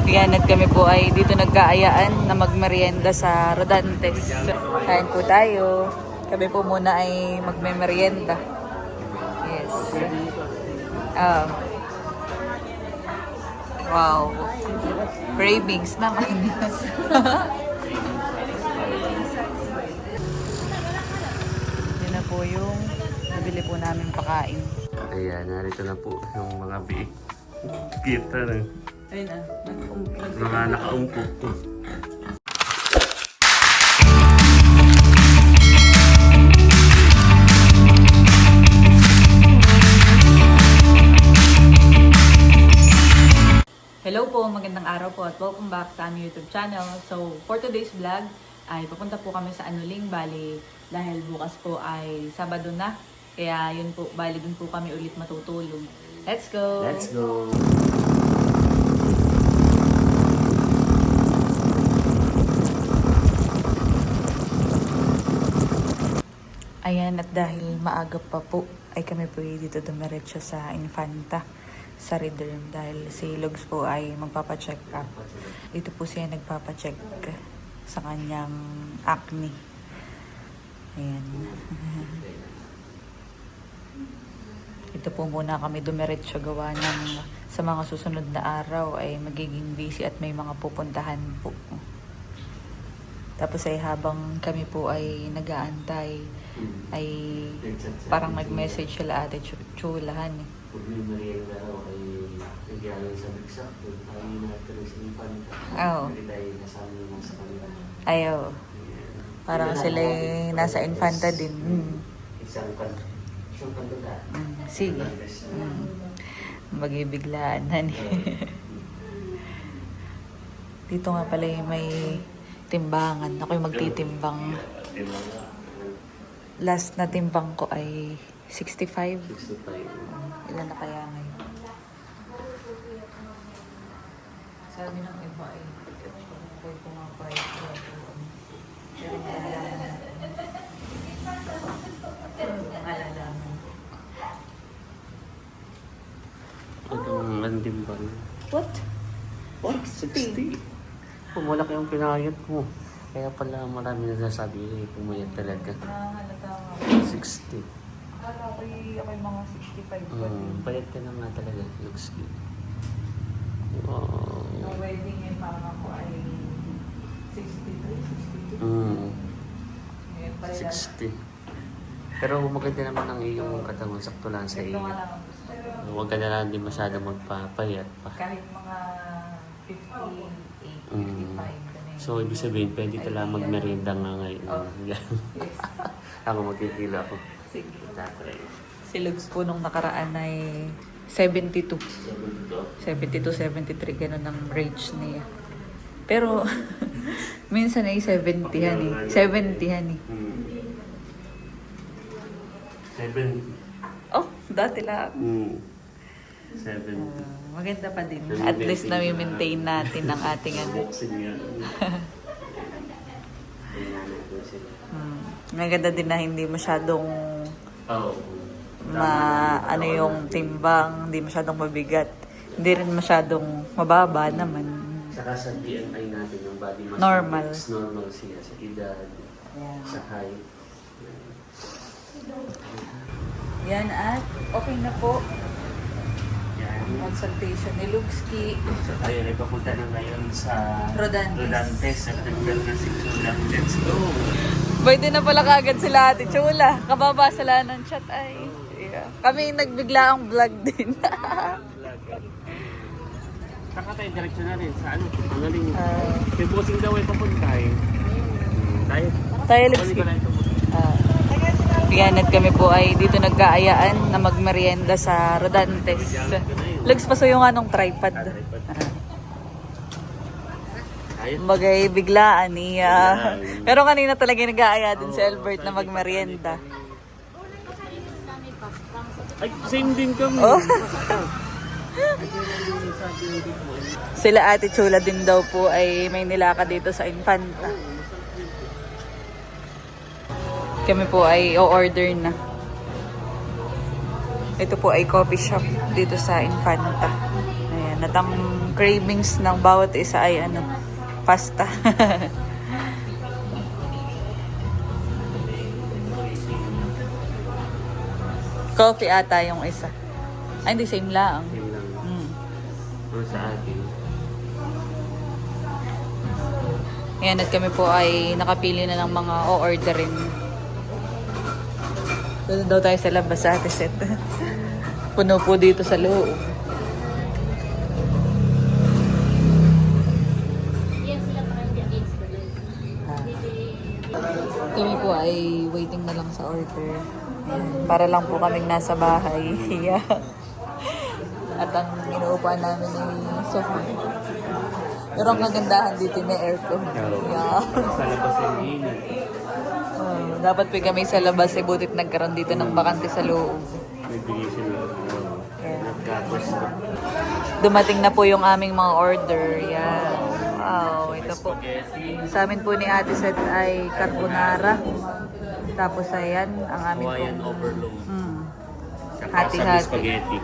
Yan, at kami po ay dito nagkaayaan na magmerienda sa Rodantes. Kain po tayo. Kami po muna ay magmemerienda. Yes. Wow. Cravings naman. Yun na po yung nabili po namin pakain. Ayan, narito na po yung mga biik. Kita na. Ayun na. Mga nakaumpok po. Hello po, magandang araw po at welcome back sa aming YouTube channel. So, for today's vlog ay papunta po kami sa Anuling, bali dahil bukas po ay Sabado na. Kaya yun po, bali dun po kami ulit matutulog. Let's go! Let's go! Ayan, at dahil maaga pa po ay kami po dito dumiretso sa Infanta sa Rederm dahil si Lugs po ay magpapacheck up. Dito po siya nagpapacheck sa kanyang acne. Ayan. Ito po muna kami dumiretso gawa ng sa mga susunod na araw ay magiging busy at may mga pupuntahan po. Tapos ay habang kami po ay nag-aantay ay parang nag-message sila Ate Chulahan eh. Pag may merienda raw ay nagyayon sa bigsak. Tayo natin sa Infanta. Oo. Hindi tayo nasama naman sa kanila. Ayaw. Parang sila nasa Infanta din. Isang kanto na. Sige. Magibiglaan na Dito nga pala may timbangan. Ako'y magtitimbang. Last na timbang ko ay 65. 65. Ilan na kaya ngayon? Sabi ng iba ay ako'y pumapayag ko. Pero malalaman. Malalaman. Itong landim ba? What? 60. Pumalaki ang pinayat mo. Kaya pala marami na nasabi eh, pumayat talaga. Nahalata nga. 60. Akala ako'y mga 65 pa din. Payat ka na nga talaga. Looks good. Wow. Ang wedding niya parang ako ay 63, 62. Ngayon pala 60. Pero maganda naman ang iyong katawan. Sakto lang sa ito iyo. nga lang ang gusto ko. Huwag ka na lang din masyado magpapayat pa. Kahit mga 58, 55. ganun. So, ibig sabihin, pwede ka lang magmerienda nga ngayon. Yes. Ako magkikilo ako. Sige. Tatry. Si Lugs po nung nakaraan ay 72. 72, 73, ganun ang range niya. Pero, minsan ay 70 yan eh. 70 yan eh. 7. Oh, dati lang. 7. Maganda pa din. At least nami-maintain natin ang ating ano. Boxing yan. Maganda din na hindi masyadong Oo. ano yung timbang, hindi masyadong mabigat. Hindi rin masyadong mababa naman. Saka sa BMI natin, yung body mass Normal. index, normal siya sa edad, sa height. Yan at okay na po. Yan. Consultation ni Lugski. So tayo ay papunta na ngayon sa Rodantes. at nagdal na si Chulang. Let's go! Pwede na pala kagad sila Ate Chula. Kababa sila ng chat ay. Yeah. Kami nagbigla ang vlog din. Saka tayo direksyon na rin sa ano? Ang galing. May bossing daw ay papunta eh. Tayo Lugski. Yan at kami po ay dito nagkaayaan na magmerienda sa Rodantes. Lugs, paso yung anong tripod. Bagay biglaan niya. Pero kanina talaga nag-aaya din si Albert na magmerienda. Ay, same din kami. Oh. Sila Ate Chula din daw po ay may nilakad dito sa Infanta. Kami po ay o-order na. Ito po ay coffee shop dito sa Infanta. Ayan, at ang cravings ng bawat isa ay ano, pasta. Coffee ata yung isa. Ay, hindi, same lang. Yun lang. Mm. Ano sa atin? Ayan, at kami po ay nakapili na ng mga o-orderin. Doon daw tayo sa labas sa Ate Set. Puno po dito sa loob. Kami po ay waiting na lang sa order. Ayan, para lang po kaming nasa bahay. Yeah. At ang inuupuan namin ay sofa. Pero ang kagandahan dito may aircon. Yeah. Sa labas yung init. Dapat po kami sa labas, eh, butit nagkaroon dito ng bakante sa loob. May bigay sila. Nagkapos na. Dumating na po yung aming mga order. Yan. Wow, ito po. Sa amin po ni Ate Seth ay carbonara. Tapos ayan, ang amin Hawaiian po. overload. Saka Hati-hati. sa spaghetti.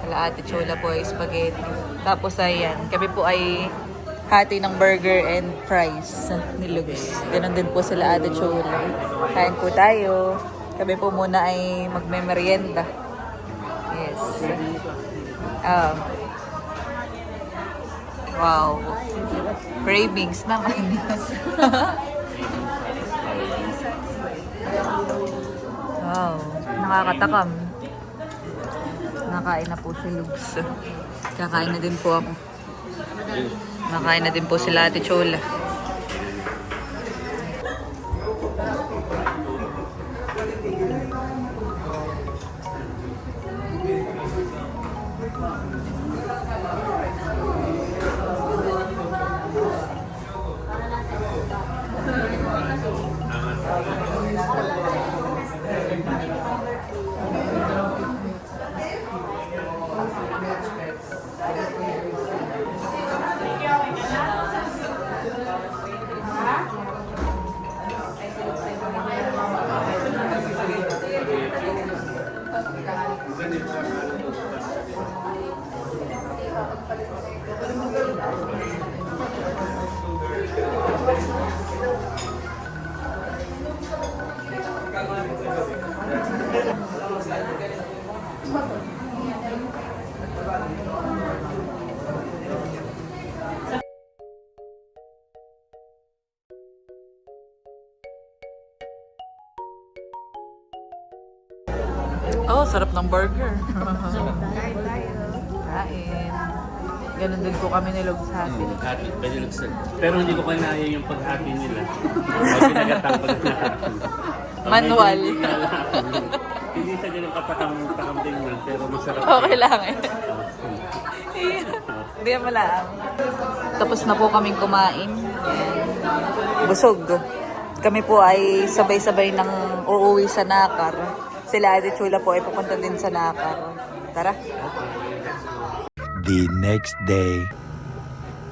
Wala Ate Chula po ay spaghetti. Tapos ayan, kami po ay hati ng burger and fries ni Lugs. Ganon din po sila Ate Chula. Kain po tayo. Kami po muna ay magme-merienda. Yes. Wow. Cravings naman. Wow. Nakakatakam. Nakain na po si Lugs. Kakain na din po ako. Nakain na din po sila Ate Chola. Oh, sarap ng burger. Kain. Ganun din po kami nilog sa atin. Hati, pwede lang sa... Pero hindi ko kinaya yung paghati nila. Ay, pinagatang paghati. Manual. Hindi siya ganun katakam tingnan, pero masarap. Okay lang eh. Hindi mo lang. Tapos na po kaming kumain. Busog. Kami po ay sabay-sabay nang uuwi sa Nakar. Sila Ate Chula po ay pupunta din sa Nakar. Tara. The next day.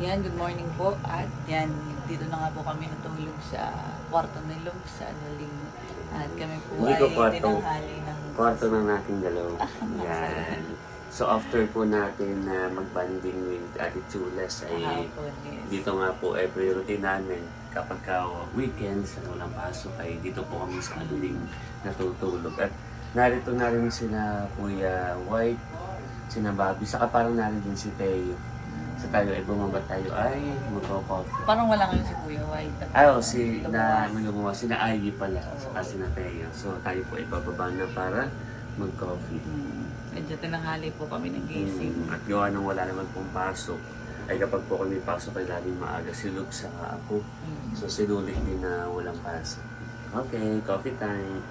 Yan, good morning po. At yan, dito na nga po kami natulog sa kwarto ni Lug sa Analing. At kami po Hindi ay ko kwarto. tinanghali ng... Kwarto ng nating dalawa. Yan. So after po natin na mag-banding with Ate Chulas ay Hapon, yes. dito nga po every routine namin kapag ka weekends at walang pasok ay dito po kami sa aling natutulog. At narito na rin sila Kuya White, sina Bobby, saka parang narin din si Teo. Sa tayo ay bumaba tayo ay magko-coffee. Parang wala ngayon si Kuya White. Si na gumawa, sina Ivy pala, saka sina Teo. So tayo po ay bababa na para mag-coffee. Medyo tinanghali po kami ng gising. At gawa nang wala naman pong pasok, ay kapag po kami pasok ay laging maaga si Luke saka ako. So sinulit din na walang pasok. Okay, coffee time.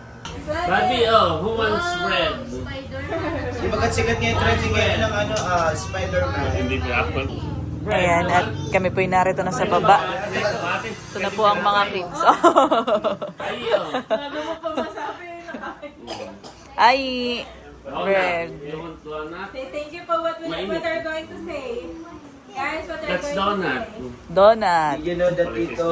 Bobby, who wants bread? Di ba sikat ngayon trending ngayon ng Spider-Man? Hindi ko ako. Ayan, at kami po narito na sa baba. Ito na po ang mga kids. Ayo. Ay, bread. You want donut? Say thank you for what they're going to say. Guys, what they're That's going donut. to say. Donut. You know that ito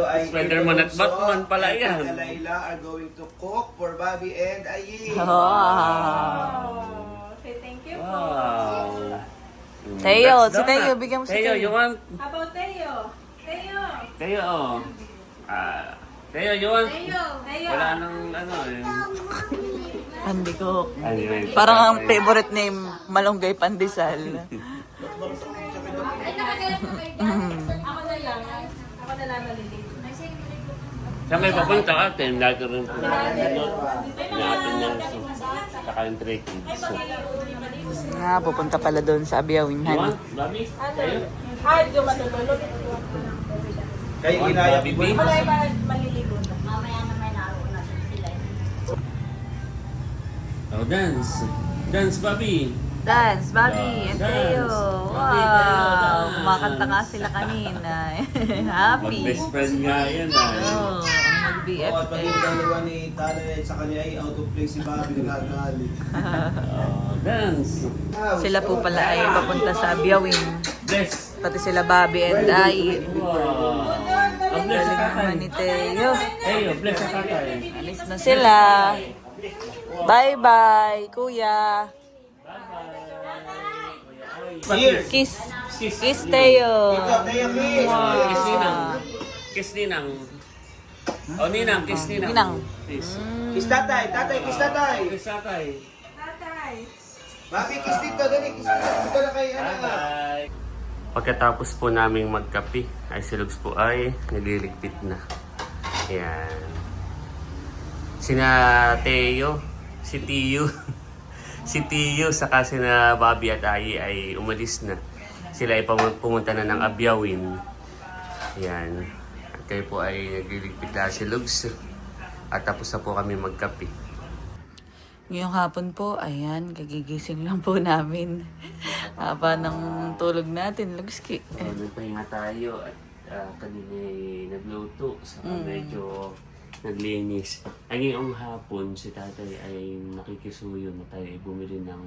ay Spider-Man at Batman pala yan. and Layla are going to cook for Bobby and Ayi. Wow. Oh, say thank you po. Wow. Teo, That's si donut. Teo, bigyan mo si Teo, Teo. you want? How about Teo? Teo! Teo, oh. Teo, you want? Teo! Wala nang ano eh. Hindi ko. Anyway, Parang ang favorite name, Malunggay Pandesal. Ay, nakagalan ko kayo dyan. Ako na lang. Ako na lang nalilito. Saan kayo papunta atin? Lagi rin po. Yung atin ng saka yung trekking. So, Nga, pupunta pala doon sa Abiyawin, you honey. want? Bobby? Tayo? Ay, di matutulog. Kaya ginaya ko. Bobby? Wala yung maliligo na. Oh, dance. Dance, Bobby. Dance, Bobby and Dance. Teo. Bobby, Teo, Wow, dance. kumakanta nga sila kanina. Happy. Mag-best friend nga yan. Ah. Oh, ang Oo, at pag yung mag-BFF. dalawa ni Tanay at sa kanya ay out of place si Bobby nagagalit. Oh, dance. Sila po pala ay papunta sa Abiyawin. Bless. Pati sila Bobby and Ai. Wow. Oh, bless sa Galing naman ni tatay. Teo. Teo, bless sa tatay. Alis na sila. Bye-bye, kuya. Cheers! Kiss. Kiss, Teo. Ito, Teo Kiss! Kiss ninang. Kiss ninang. Oh, ninang, kiss ninang. Ninang. Kiss. Kiss tatay! Tatay, kiss tatay! Kiss tatay. Tatay! Bobby, kiss dito! Dali, kiss dito! Dito na kay ano nga. Bye. Pagkatapos po naming magkape, ay si Lugs po ay nagliligpit na. Ayan. Sina Teo, si Tio, si Tio, saka sina Bobby at Ai ay umalis na. Sila ay pumunta na ng Abiyawin. Ayan. At kayo po ay nagliligpit na si Lugs. At tapos na po kami magkape. Ngayong hapon po, ayan, kagigising lang po namin. Haba ng tulog natin, Lugski. Nagpahinga tayo at kanina ay nagluto. Saka medyo naglinis. Ay ngayong hapon, si tatay ay nakikisuyo na tayo ay bumili ng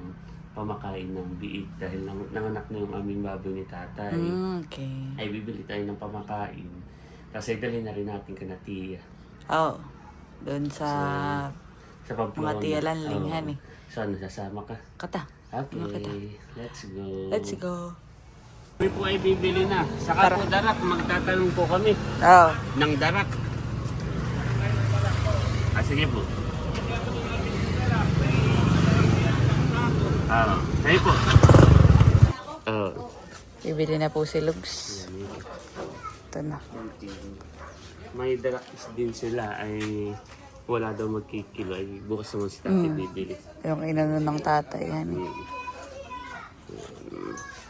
pamakain ng biik dahil nanganak na yung aming baboy ni tatay. Okay. Ay bibili tayo ng pamakain kasi dali na rin natin kana tiya. Oh, doon sa Sa Pamplona. mga tiya lanlingan eh. Saan nasasama ka? Kata. Okay, Ano kita? let's go. Let's go. Kami po ay bibili na. Saka po darak, magtatanong po kami Oh, ng darak. Sige po. Sige po. bibili na po si Lugs. Ito na. May darakis din sila ay wala daw magkikilo ay bukas naman si tatay bibili. Yung inano ng tatay, yan eh.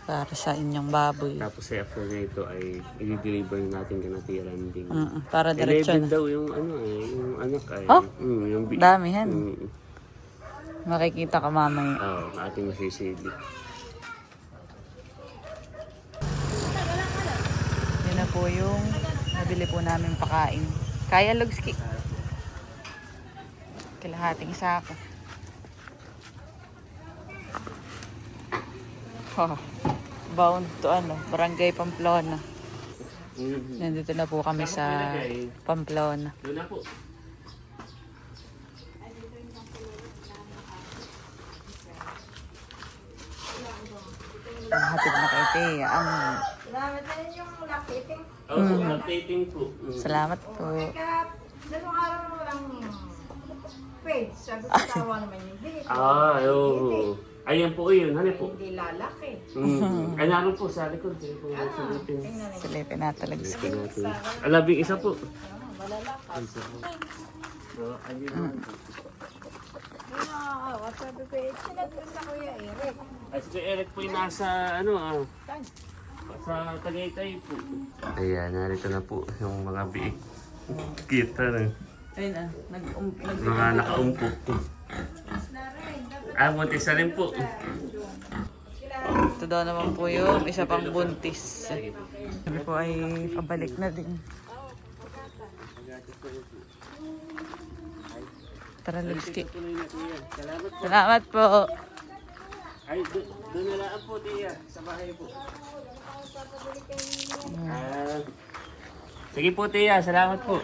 Para sa inyong baboy. Tapos ay after na ito ay i-deliver natin ka na landing. Para diretso 11 na. daw yung ano eh, yung anak ay. Oh? Yung Dami yan. Makikita ka mamaya. Oo, ating masisili. Yun na po yung nabili po namin pakain. Kaya Lugski. Kalahating sako. Oh, bound to Barangay Pamplona. Nandito na po kami sa Pamplona. Doon na po. Hatid na kay Thea. Salamat na rin yung lakiting. Updating po. Salamat po. Kaya, dalawang araw mo lang page. Sabi ko, tawa naman yung bilis. Oo. Ayan po yun. Ano po? Hindi lalaki. Ay, naroon po sa likod. Sige po. Sagutin. Sila yung pinatalag sa Alabing isa po. Malalakas. Ayun. Nakakawa. Sabi ko, sinatrin na Kuya Eric. Ay, si Eric po yung nasa, sa Tagaytay po. Ayan, narito na po yung mga biik. Kita na. Ayun Mga nakaumpok po. Buntis na rin po. Ito daw naman po yung isa pang buntis. Sabi po ay pabalik na din. Tara, Lugski. Salamat po. Ay, doon na lang po, Tia. Sa bahay po. Sige po, Tia. Salamat po.